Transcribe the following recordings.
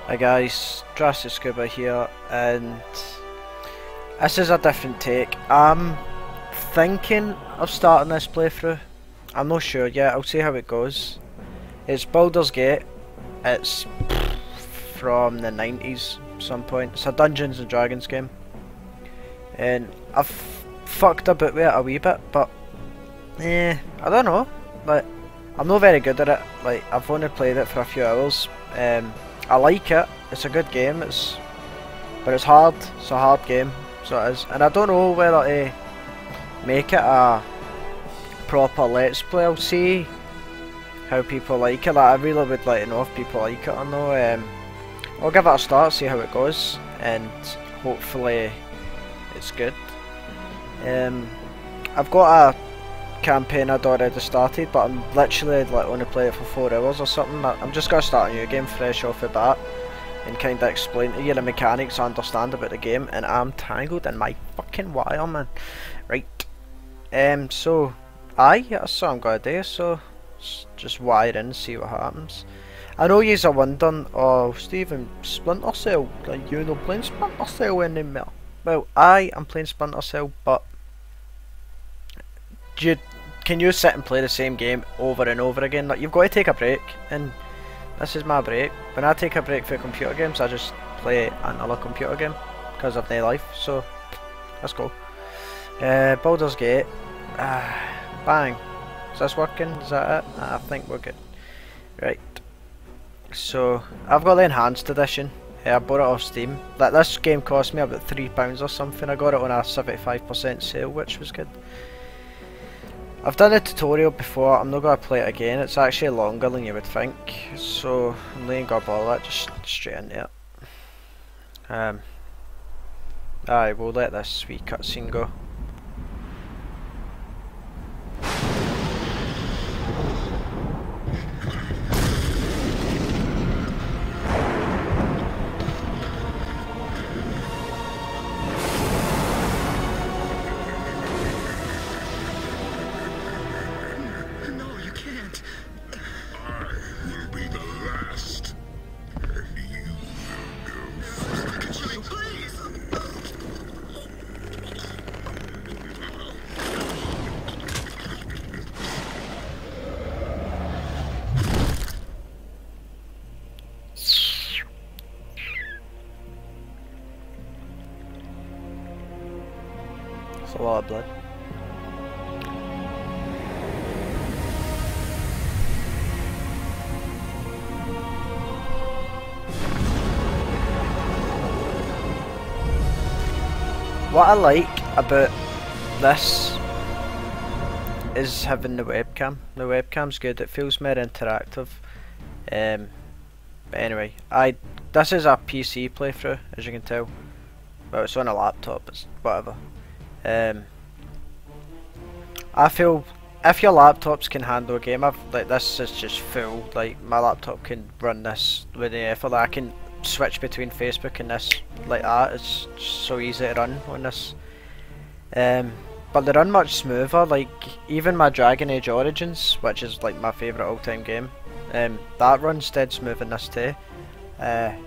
Hi guys, DrasticSkuba here, and this is a different take. I'm thinking of starting this playthrough. I'm not sure yet, I'll see how it goes. It's Baldur's Gate. It's from the 90s some point. It's a Dungeons and Dragons game. And I've fucked about with it a wee bit, but I don't know. Like, I'm not very good at it. Like, I've only played it for a few hours. I like it. It's a good game. But it's hard. It's a hard game. So it is. And I don't know whether to make it a proper let's play. I'll see how people like it. Like, I really would like to know if people like it or no. I'll give it a start, see how it goes, and hopefully it's good. I've got a campaign I'd already started, but I'm literally like only playing it for 4 hours or something. I'm just gonna start a new game fresh off the bat and kind of explain to you the mechanics I understand about the game, and I'm tangled in my fucking wire, man. Right. So that's what I'm gonna do. So just wire in and see what happens. I know yous are wondering, oh Stephen, Splinter Cell, like you not playing Splinter Cell anymore. Well, I am playing Splinter Cell, but can you sit and play the same game over and over again? Like, you've got to take a break, and this is my break. When I take a break for computer games, I just play another computer game because I've no life. So let's go. Baldur's Gate. Bang. Is this working? Is that it? I think we're good. Right. So I've got the enhanced edition. I bought it off Steam. Like, this game cost me about £3 or something. I got it on a 75% sale, which was good. I've done a tutorial before. I'm not going to play it again. It's actually longer than you would think, so I'm not going to bother it. Just straight into it. Aye, we'll let this wee cutscene go. It's a lot of blood. What I like about this is having the webcam. The webcam's good, it feels more interactive. But anyway, this is a PC playthrough, as you can tell. Well, it's on a laptop, it's whatever. I feel if your laptops can handle a game, like, this is just full. Like, my laptop can run this with the effort. Like, I can switch between Facebook and this like that. It's just so easy to run on this. But they run much smoother. Like, even my Dragon Age Origins, which is like my favourite all-time game, that runs dead smooth in this too. I'll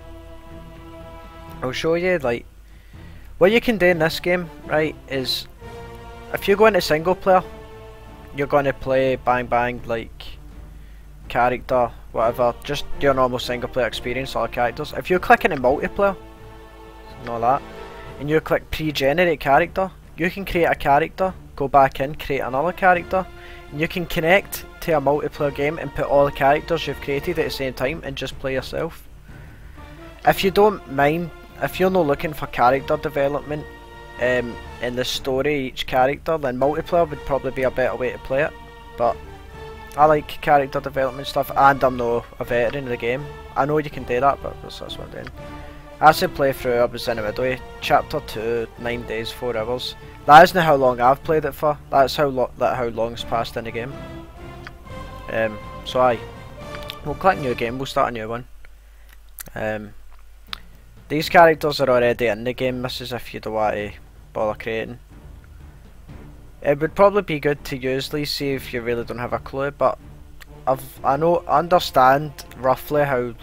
show you, like, what you can do in this game, right, is if you go into single player, you're going to play bang bang, like, character, whatever, just your normal single player experience, all characters. If you click into multiplayer, and all that, and you click pre-generate character, you can create a character, go back in, create another character, and you can connect to a multiplayer game and put all the characters you've created at the same time and just play yourself. If you don't mind, if you're not looking for character development in the story each character, then multiplayer would probably be a better way to play it. But I like character development stuff, and I'm not a veteran of the game. I know you can do that, but that's what I'm doing. As I play through, I was in the middle of chapter 2, 9 days, 4 hours. That isn't how long I've played it for. That's how long's passed in the game. So we'll click new game. We'll start a new one. These characters are already in the game. This is if you don't want to bother creating. It would probably be good to use these, see if you really don't have a clue, but I understand roughly how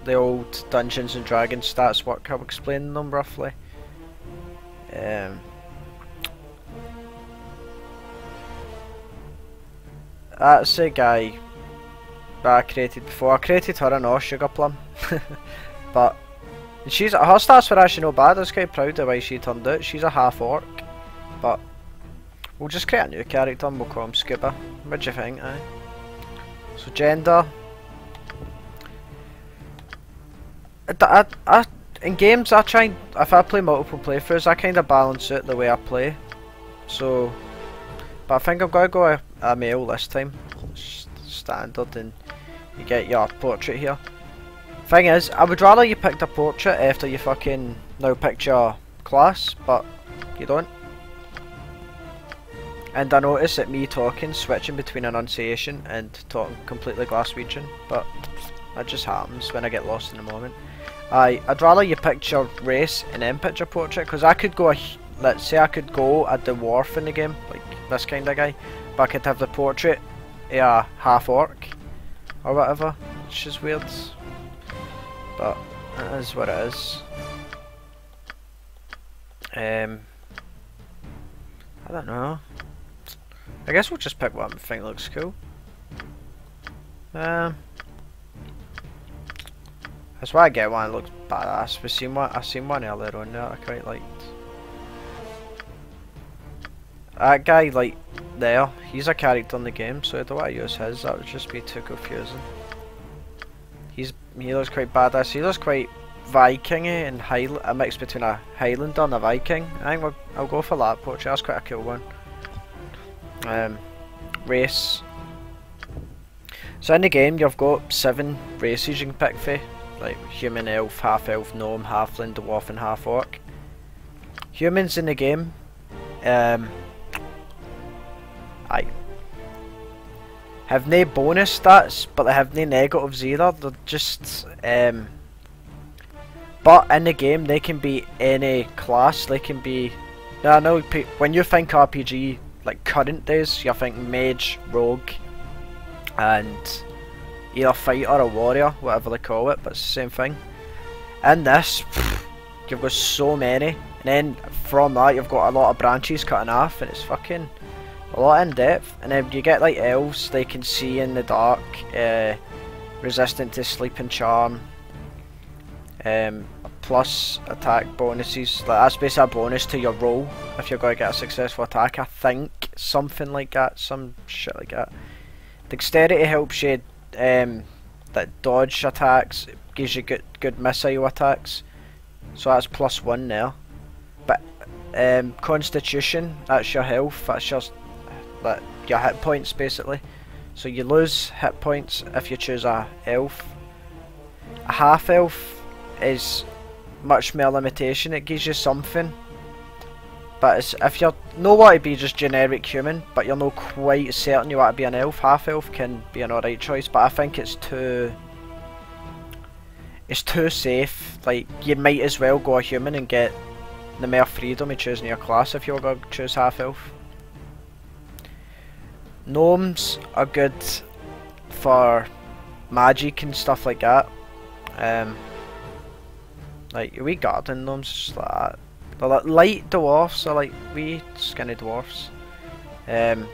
the old Dungeons and Dragons stats work. I'll explain them roughly. That's the guy that I created before. I created her and all Sugar Plum. But her stats were actually no bad. I was quite proud of the way she turned out. She's a half-orc. But we'll just create a new character and we'll call him Scuba. What do you think, eh? So gender. In games I try, if I play multiple playthroughs, I kind of balance out the way I play. So, but I think I'm going to go a male this time. Standard, and you get your portrait here. Thing is, I would rather you picked a portrait after you fucking now picked your class, but you don't. And I notice that me talking, switching between enunciation and talking completely Glaswegian, but that just happens when I get lost in the moment. I'd rather you picked your race and then pick your portrait, because I could go, let's say I could go a dwarf in the game, like this kind of guy, but I could have the portrait a half-orc or whatever, which is weird, but it is what it is. I don't know. I guess we'll just pick what I think looks cool. That's why I get one that looks badass. I seen one earlier on that I quite liked. That guy, like, there, he's a character in the game, so I don't want to use his, that would just be too confusing. He looks quite badass, he looks quite Viking-y and a mix between a Highlander and a Viking. I think I'll go for that portrait, that's quite a cool one. Race. So in the game you've got 7 races you can pick for, like human, elf, half-elf, gnome, halfling, dwarf and half-orc. Humans in the game, have no bonus stats, but they have no negatives either. They're just, but in the game they can be any class. They can be, I know when you think RPG, like current days, you think mage, rogue, and either fighter or warrior, whatever they call it, but it's the same thing. In this, you've got so many, and then from that you've got a lot of branches cutting off, and it's fucking a lot in depth. And then you get like elves, they can see in the dark, resistant to sleep and charm, plus attack bonuses. Like that's basically a bonus to your roll if you're going to get a successful attack. I think something like that, some shit like that. Dexterity helps you that dodge attacks, gives you good missile attacks, so that's +1 there. But Constitution, that's your health, that's your hit points basically. So you lose hit points if you choose a elf. A half elf is much more limitation, it gives you something, but it's, if you don't want to be just generic human but you're not quite certain you want to be an elf, half elf can be an alright choice, but I think it's too safe. Like you might as well go a human and get the more freedom of choosing your class if you're going to choose half elf. Gnomes are good for magic and stuff like that. Like wee garden gnomes, just like that. They're like light dwarfs, or like wee skinny dwarfs. Let's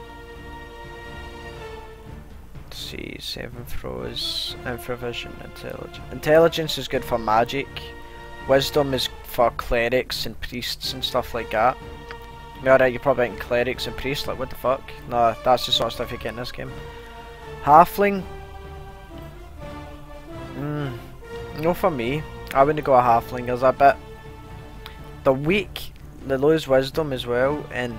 see, saving throws, infravision, intelligence. Intelligence is good for magic. Wisdom is for clerics and priests and stuff like that. Alright, you're probably thinking clerics and priests, like what the fuck? No, that's the sort of stuff you get in this game. Halfling. No for me. I wouldn't go a halfling, there's a bit... They're weak, they lose wisdom as well, and...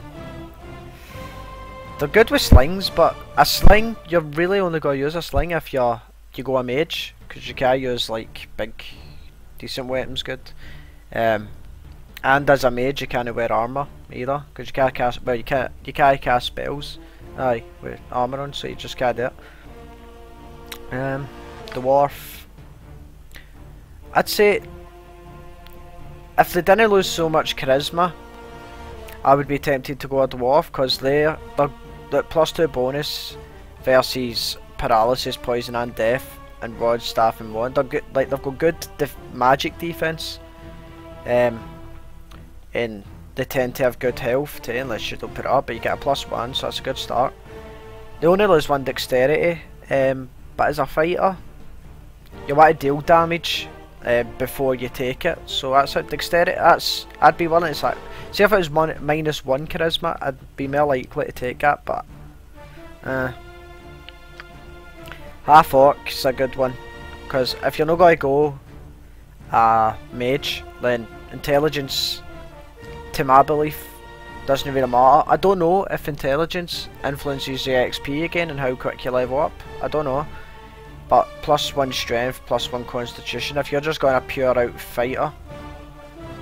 They're good with slings, but a sling, you're really only going to use a sling if you go a mage, because you can't use like big, decent weapons good. And as a mage you can't wear armour either, because you can't cast, well you can't cast spells, with armour on, so you just can't do it. Dwarf. I'd say if they didn't lose so much charisma, I would be tempted to go a dwarf, because they're +2 bonus versus paralysis, poison and death and rod, staff, and wand. They're good, like they've got good magic defense, and they tend to have good health too, unless you don't put it up. But you get a +1, so that's a good start. They only lose 1 dexterity, but as a fighter, you want to deal damage before you take it. So that's it. Dexterity. I'd be willing to say. See if it was -1 charisma, I'd be more likely to take that. But Half-Orc's a good one, because if you're not going to go mage, then intelligence, to my belief, doesn't really matter. I don't know if intelligence influences your XP again and how quick you level up. I don't know. But +1 strength, +1 constitution. If you're just going a pure out fighter,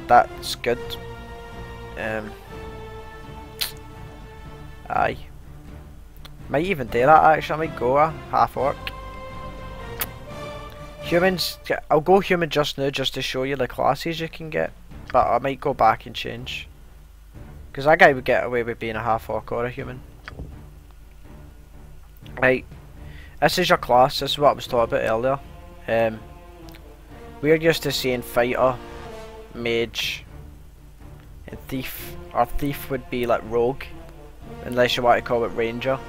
that's good. Aye. Might even do that actually. I might go a Half-Orc. Humans, I'll go human just now just to show you the classes you can get. But I might go back and change. Because that guy would get away with being a Half-Orc or a human. Right. This is your class, this is what I was talking about earlier. We're used to seeing fighter, mage, and thief. Our thief would be like rogue, unless you want to call it ranger.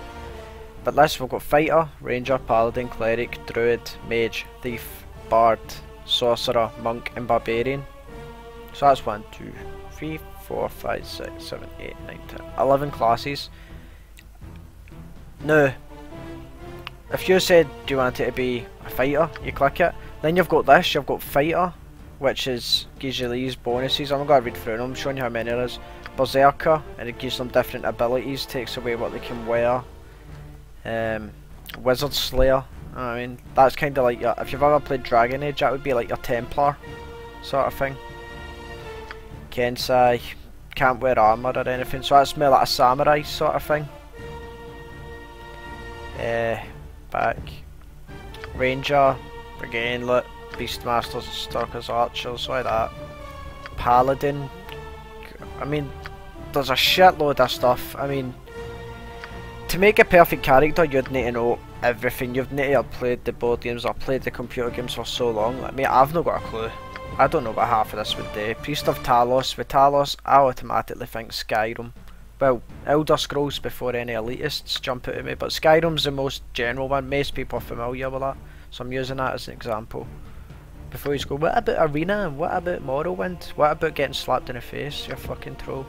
But this, we've got fighter, ranger, paladin, cleric, druid, mage, thief, bard, sorcerer, monk, and barbarian. So that's 1, 2, 3, 4, 5, 6, 7, 8, 9, 10, 11 classes. Now, if you said, do you want it to be a fighter, you click it. Then you've got this, you've got fighter, which gives you these bonuses. I'm not going to read through them, I'm showing you how many there is. Berserker, and it gives them different abilities, takes away what they can wear. Wizard Slayer, I mean, that's kind of like your, if you've ever played Dragon Age, that would be like your Templar sort of thing. Kensai, can't wear armour or anything, so that's more like a samurai sort of thing. Back. Ranger, again, look, Beastmasters, Stalkers, Archers, like that. Paladin, I mean, there's a shitload of stuff. I mean, to make a perfect character, you'd need to know everything. You'd need to have played the board games or played the computer games for so long. Like me, I've not got a clue. I don't know what half of this would do. Priest of Talos, with Talos, I automatically think Skyrim. Well, Elder Scrolls before any elitists jump out at me, but Skyrim's the most general one. Most people are familiar with that, so I'm using that as an example. Before you go, what about Arena and what about Morrowind? What about getting slapped in the face, you fucking troll?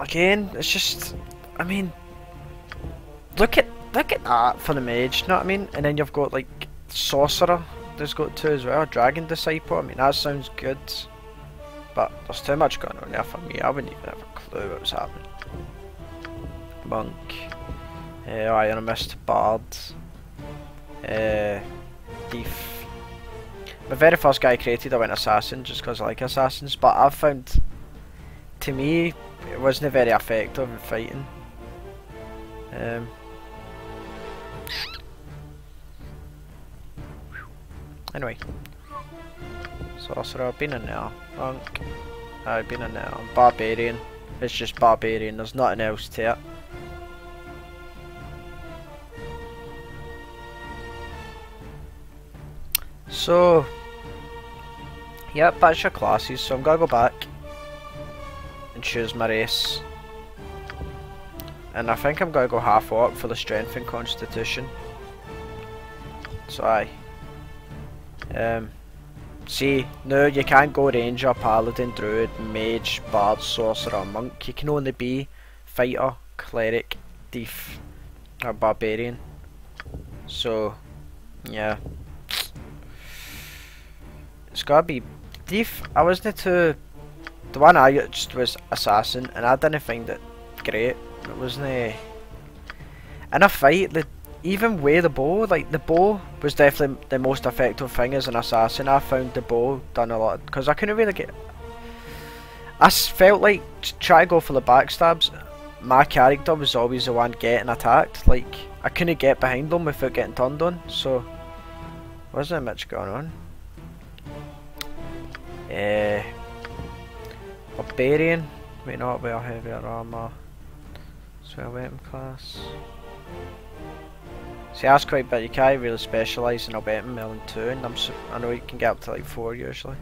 Again, it's just, I mean, look at that for the mage, you know what I mean? And then you've got like Sorcerer, there's got 2 as well, Dragon Disciple. I mean, that sounds good. But there's too much going on there for me. I wouldn't even have a clue what was happening. Monk. Iron Mist. Bard. Thief. My very first guy I created, I went Assassin just because I like Assassins. But I've found, to me, it wasn't very effective in fighting. Anyway. Sorcerer, I've been in there. Monk, I've been in there. Barbarian, it's just Barbarian, there's nothing else to it. So, yep, that's your classes, so I'm gonna go back and choose my race. And I think I'm gonna go Half-Orc for the strength and constitution. So aye. See, no, you can't go Ranger, Paladin, Druid, Mage, Bard, Sorcerer, Monk. You can only be Fighter, Cleric, Thief, or Barbarian. So, yeah. It's gotta be Thief. I wasn't too... The one I used was Assassin, and I didn't find it great. It wasn't... In a fight, even with the bow, like the bow was definitely the most effective thing as an assassin. I found the bow done a lot, because I couldn't really get... I felt like, try to go for the backstabs, my character was always the one getting attacked. Like, I couldn't get behind them without getting turned on, so... Wasn't much going on. Barbarian, may not wear heavier armour. So weapon class. See, that's quite big. You can't really specialise in a weapon more than 2, and I know you can get up to like 4 usually.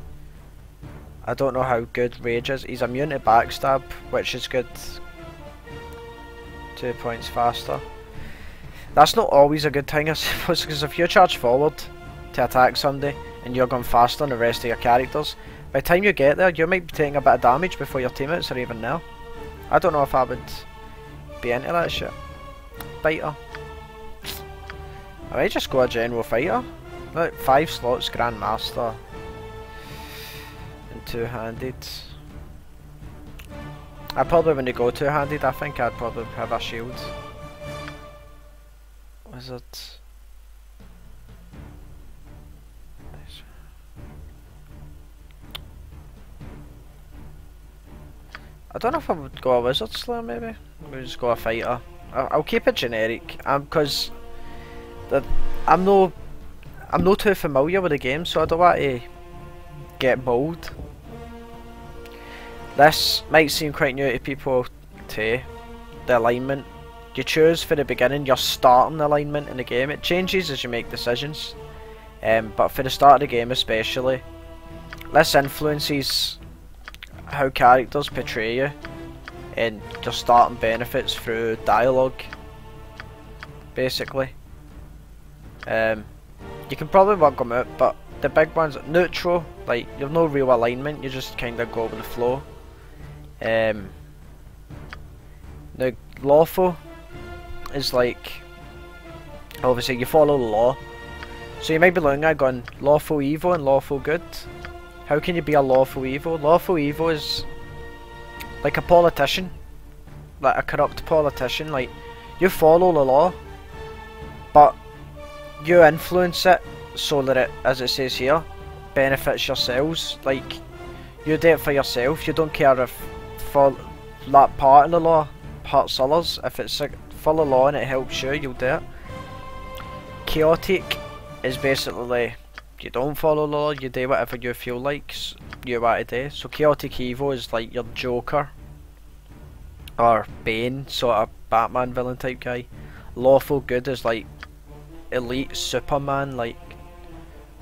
I don't know how good Rage is. He's immune to backstab, which is good. 2 points faster. That's not always a good thing, I suppose, because if you charge forward to attack somebody and you're going faster than the rest of your characters, by the time you get there, you might be taking a bit of damage before your teammates are even there. I don't know if I would be into that shit. Biter. I might just go a general fighter. Look, 5 slots, Grandmaster. And 2-handed. I probably wouldn't go 2-handed, I think I'd probably have a shield. Wizard. I don't know if I would go a Wizard Slayer maybe. Maybe just go a fighter. I'll keep it generic, because I'm no too familiar with the game, so I don't want to get bold. This might seem quite new to people too. The alignment. You choose for the beginning your starting alignment in the game. It changes as you make decisions. But for the start of the game especially, this influences how characters portray you and your starting benefits through dialogue, basically. You can probably work them out, but the big ones, neutral, like you've no real alignment, you just kind of go with the flow. Now lawful is like, obviously you follow the law, so you might be looking at going lawful evil and lawful good. How can you be a lawful evil? Lawful evil is like a politician, like a corrupt politician. Like, you follow the law, but you influence it so that it, as it says here, benefits yourselves. Like, you do it for yourself. You don't care if for that part of the law hurts others. If it's for the law and it helps you, you'll do it. Chaotic is basically, you don't follow the law, you do whatever you feel like you want to do. So chaotic evil is like your Joker or Bane, sort of Batman villain type guy. Lawful good is like elite Superman, like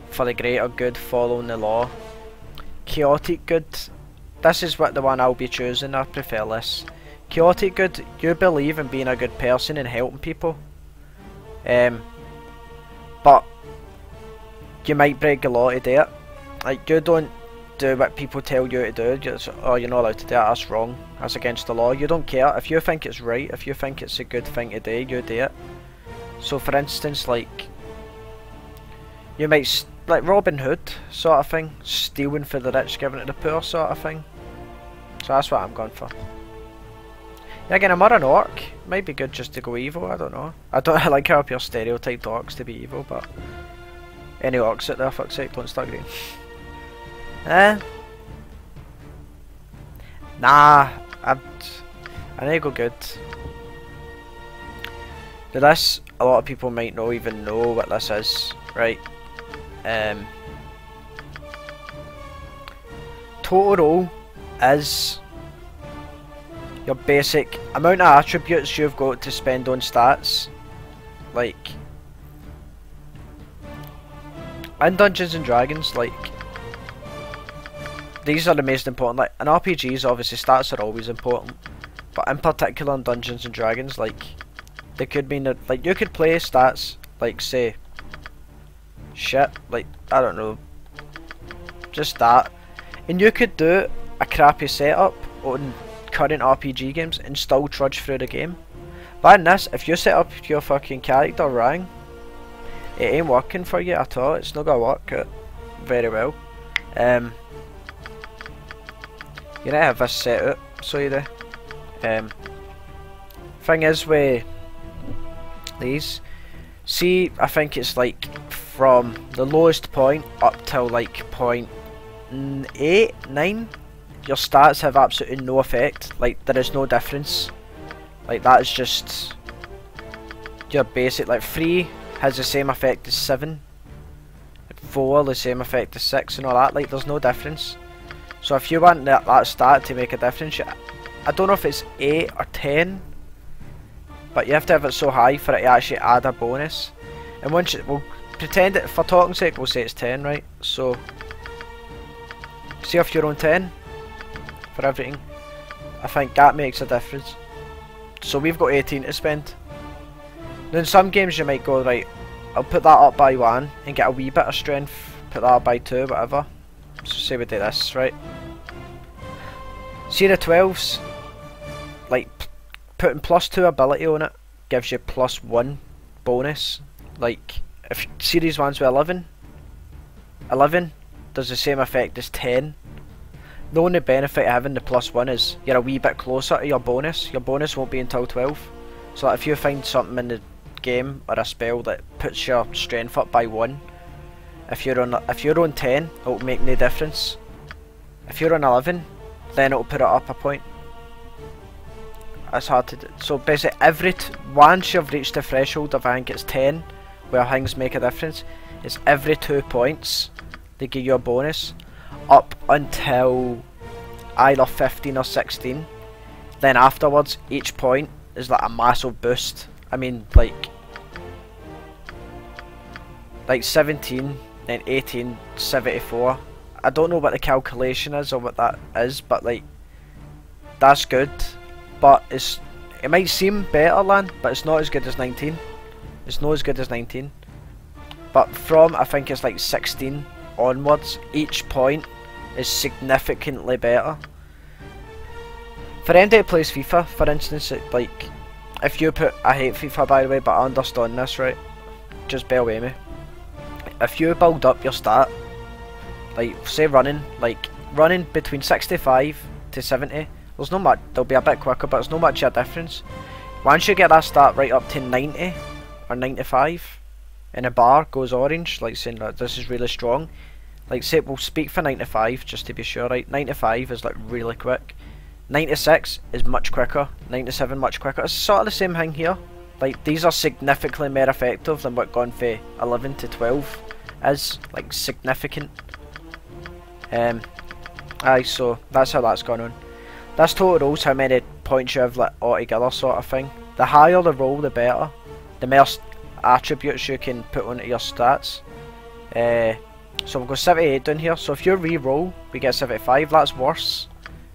for the greater good, following the law. Chaotic good, this is what the one I'll be choosing. I prefer this. Chaotic good, you believe in being a good person and helping people, but you might break the law to do it. Like, you don't do what people tell you to do. Oh, you're not allowed to do that, that's wrong, that's against the law. You don't care. If you think it's right, if you think it's a good thing to do, you do it. So for instance, like, you might, like Robin Hood sort of thing, stealing for the rich, giving to the poor sort of thing. So that's what I'm going for. Yeah, again, I'm not an orc. Might be good just to go evil, I don't know. I like how you're stereotyped orcs to be evil, but any orcs out there, fuck's sake, don't start green. Nah, I need to go good. Now this, a lot of people might not even know what this is, right? Total roll is your basic amount of attributes you've got to spend on stats. Like, in Dungeons and Dragons, like, these are the most important. Like, in RPGs, obviously stats are always important, but in particular in Dungeons and Dragons, like, they could mean that, like, you could play stats, like, say, shit, like, I don't know, just that, and you could do a crappy setup on current RPG games and still trudge through the game. But in this, if you set up your fucking character wrong, it ain't working for you at all. It's not gonna work out very well. You need to have this set up, so you do. Thing is with these, see, I think it's like from the lowest point up till like point 8, 9, your stats have absolutely no effect. Like, there is no difference. Like, that is just your basic. Like, 3 has the same effect as 7, 4 the same effect as 6 and all that. Like, there's no difference. So if you want that stat to make a difference, I don't know if it's 8 or 10, but you have to have it so high for it to actually add a bonus. And once we'll pretend it, for talking sake, we'll say it's 10, right? So, see if you're on 10 for everything. I think that makes a difference. So we've got 18 to spend. Now in some games you might go, right, I'll put that up by 1 and get a wee bit of strength, put that up by 2, whatever. So say we do this, right? See the 12s, like putting +2 ability on it gives you +1 bonus. Like if series 1's with 11 does the same effect as 10. The only benefit of having the +1 is you're a wee bit closer to your bonus. Your bonus won't be until 12. So like if you find something in the game or a spell that puts your strength up by 1, if you're on 10, it'll make no difference. If you're on 11, then it'll put it up a point. That's hard to do. So basically, once you've reached the threshold of I think it's 10, where things make a difference, it's every 2 points they give you a bonus, up until either 15 or 16. Then afterwards, each point is like a massive boost. I mean, like 17, then 18, 74. I don't know what the calculation is or what that is, but like that's good. But it might seem better than, but it's not as good as 19. It's not as good as 19. But from I think it's like 16 onwards, each point is significantly better. For anybody that plays FIFA, for instance, like if you put, I hate FIFA by the way, but I understand this, right? Just bear with me. If you build up your stat, like say running between 65 to 70, there's no much, they'll be a bit quicker, but there's no much of a difference. Once you get that stat right up to 90 or 95, and a bar goes orange, like saying that this is really strong. Like say, we'll speak for 95 just to be sure, right? 95 is like really quick. 96 is much quicker. 97 much quicker. It's sort of the same thing here. Like these are significantly more effective than what gone for 11 to 12 is. Like significant. Aye, so that's how that's gone on. That's total rolls, how many points you have like altogether sort of thing. The higher the roll, the better. The more attributes you can put onto your stats. So we'll go 78 down here. So if you re-roll, we get 75. That's worse.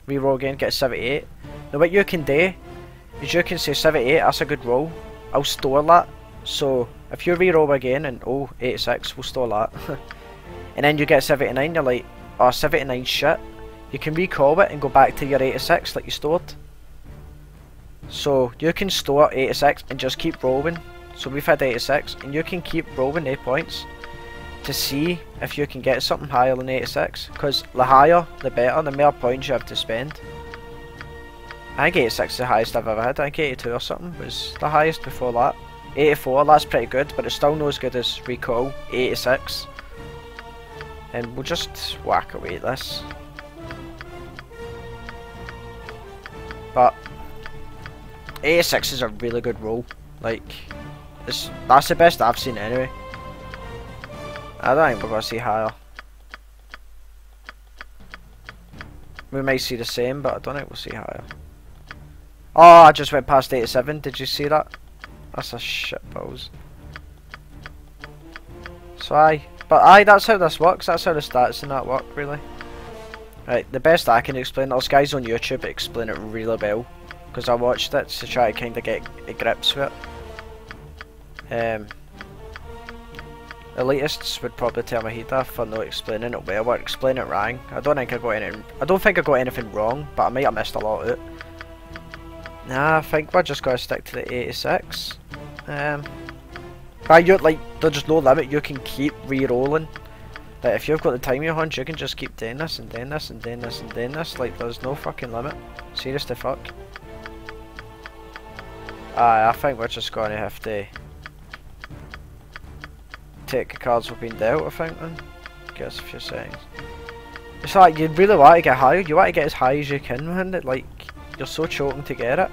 Re-roll again, get 78. Now what you can do is you can say 78. That's a good roll. I'll store that. So if you re-roll again and 86, we'll store that. And then you get 79. You're like, oh, 79 shit. You can recall it and go back to your 86 that you stored. So you can store 86 and just keep rolling. So we've had 86 and you can keep rolling 8 points to see if you can get something higher than 86, because the higher the better, the more points you have to spend. I think 86 is the highest I've ever had. I think 82 or something was the highest before that. 84, that's pretty good, but it's still not as good as recall 86. And we'll just whack away at this. But 86 is a really good roll. Like that's the best I've seen anyway. I don't think we're gonna see higher. We might see the same, but I don't think we'll see higher. Oh, I just went past 87. Did you see that? That's a shit balls. So that's how this works. That's how the stats and that work, really. Right, the best I can explain. There's guys on YouTube that explain it really well, because I watched it to try to kind of get grips with it. Elitists would probably tell me he'd have for not explaining it well or explain it wrong. I don't think I got anything wrong, but I might have missed a lot of it. Nah, I think we're just gonna stick to the 86. But there's just no limit. You can keep re-rolling. Like if you've got the time in your hands, you can just keep doing this and doing this and doing this and doing this. Like there's no fucking limit. Serious to fuck. I think we're just gonna have to take the cards we've been dealt, I think, then. Guess a few seconds. It's like, you really want to get higher, you want to get as high as you can, man. Like, you're so choking to get it.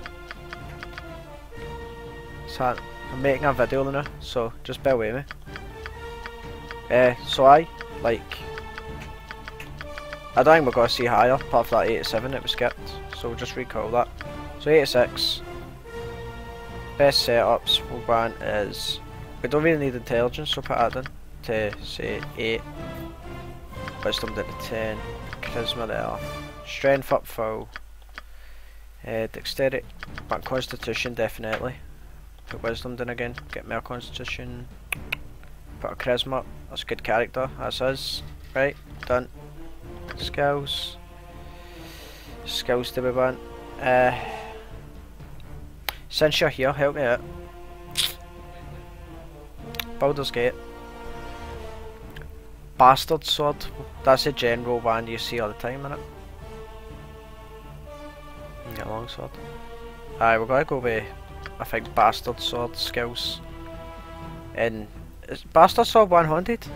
So, I'm making a video now, so just bear with me. So I don't think we're going to see higher, apart from that 87 that we skipped. So we'll just recall that. So 86. Best setups we'll grant is We don't really need intelligence, so put that in to say 8. Wisdom down to 10. Charisma there. Strength up full. Dexterity. But Constitution definitely. Put Wisdom down again. Get more Constitution. Put a Charisma up. That's a good character. That's us. Right. Done. Skills. Skills do we want? Since you're here, help me out. Baldur's Gate. Bastard Sword. That's a general one you see all the time, innit? You get a long sword. Aye, we're gonna go with, I think, Bastard Sword skills. And is Bastard Sword one-handed?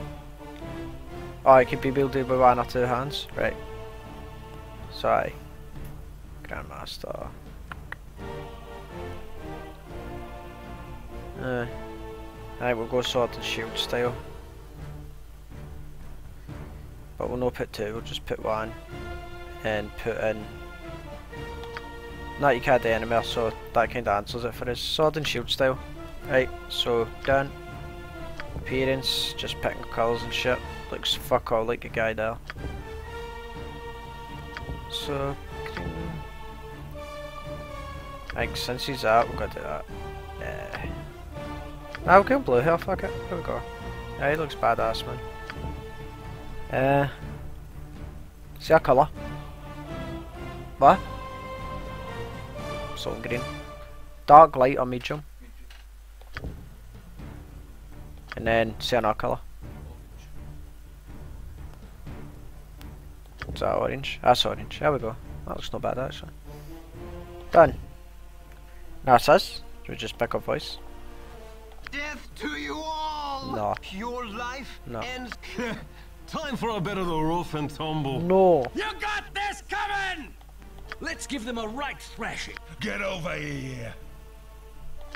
Oh, it can be wielded with 1 or 2 hands, right? So aye. Grandmaster. Right, we'll go sword and shield style. But we'll not put 2, we'll just put 1. And put in... No, you can't do anymore, so that kinda answers it for us. Sword and shield style. Right, so done. Appearance, just picking colours and shit. Looks fuck all like a guy there. So... I think since he's out, we're gonna do that. Nah, we'll go blue here, fuck it. There we go. Yeah, he looks badass, man. See our colour? What? Salt green. Dark, light or medium? And then see another colour. Is that orange? That's orange. There we go. That looks not bad actually. Done. Now it says, we just pick up voice. Death to you all! No. Your life No. ends. Time for a bit of the rough and tumble. No. You got this coming! Let's give them a right thrashing. Get over here.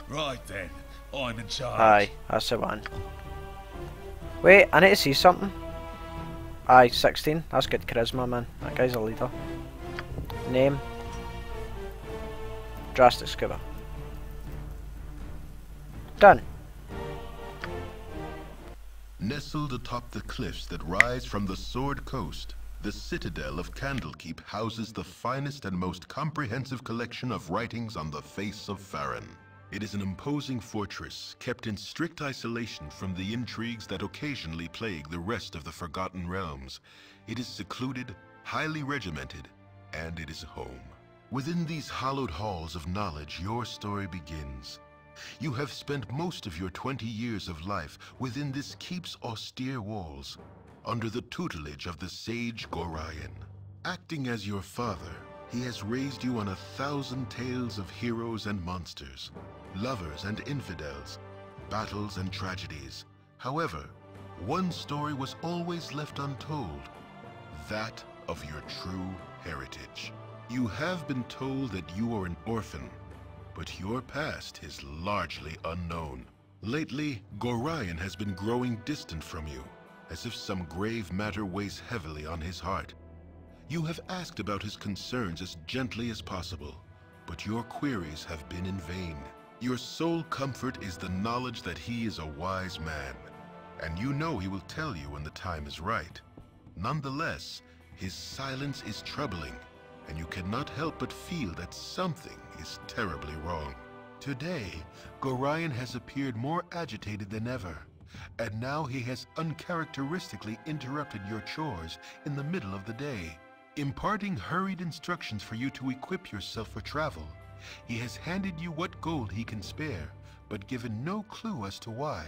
Right then, I'm in charge. Aye, that's the one. Wait, I need to see something. Aye, 16. That's good charisma, man. That guy's a leader. Name. DrasticSkuba. Done. Nestled atop the cliffs that rise from the Sword Coast, the citadel of Candlekeep houses the finest and most comprehensive collection of writings on the face of Farron. It is an imposing fortress, kept in strict isolation from the intrigues that occasionally plague the rest of the Forgotten Realms. It is secluded, highly regimented, and it is home. Within these hallowed halls of knowledge, your story begins. You have spent most of your 20 years of life within this keep's austere walls, under the tutelage of the sage Gorion. Acting as your father, he has raised you on 1,000 tales of heroes and monsters, lovers and infidels, battles and tragedies. However, one story was always left untold, that of your true heritage. You have been told that you are an orphan, but your past is largely unknown. Lately, Gorion has been growing distant from you, as if some grave matter weighs heavily on his heart. You have asked about his concerns as gently as possible, but your queries have been in vain. Your sole comfort is the knowledge that he is a wise man, and you know he will tell you when the time is right. Nonetheless, his silence is troubling, and you cannot help but feel that something is terribly wrong. Today, Gorion has appeared more agitated than ever, and now he has uncharacteristically interrupted your chores in the middle of the day, imparting hurried instructions for you to equip yourself for travel. He has handed you what gold he can spare, but given no clue as to why.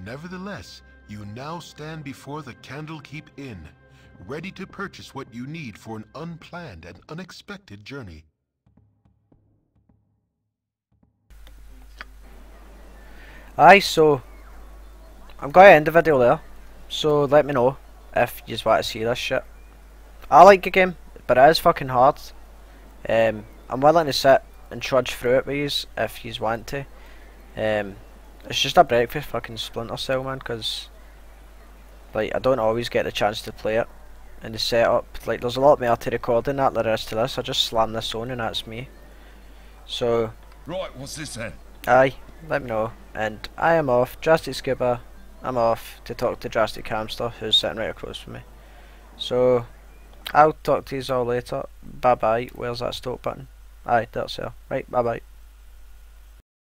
Nevertheless, you now stand before the Candlekeep Inn, ready to purchase what you need for an unplanned and unexpected journey. Aye, so I'm going to end the video there, so let me know if you want to see this shit. I like the game, but it is fucking hard. I'm willing to sit and trudge through it with yous if yous want to. It's just a break for fucking Splinter Cell, man, because like I don't always get the chance to play it. And the setup, like there's a lot more to recording that there is to this. I just slam this on and that's me. So Right, what's this then? Aye, let me know. And I am off. DrasticSkuba, I'm off to talk to Drastic Hamster, who's sitting right across from me. So, I'll talk to you all later. Bye bye. Where's that stop button? Aye, that's there. Right, bye bye.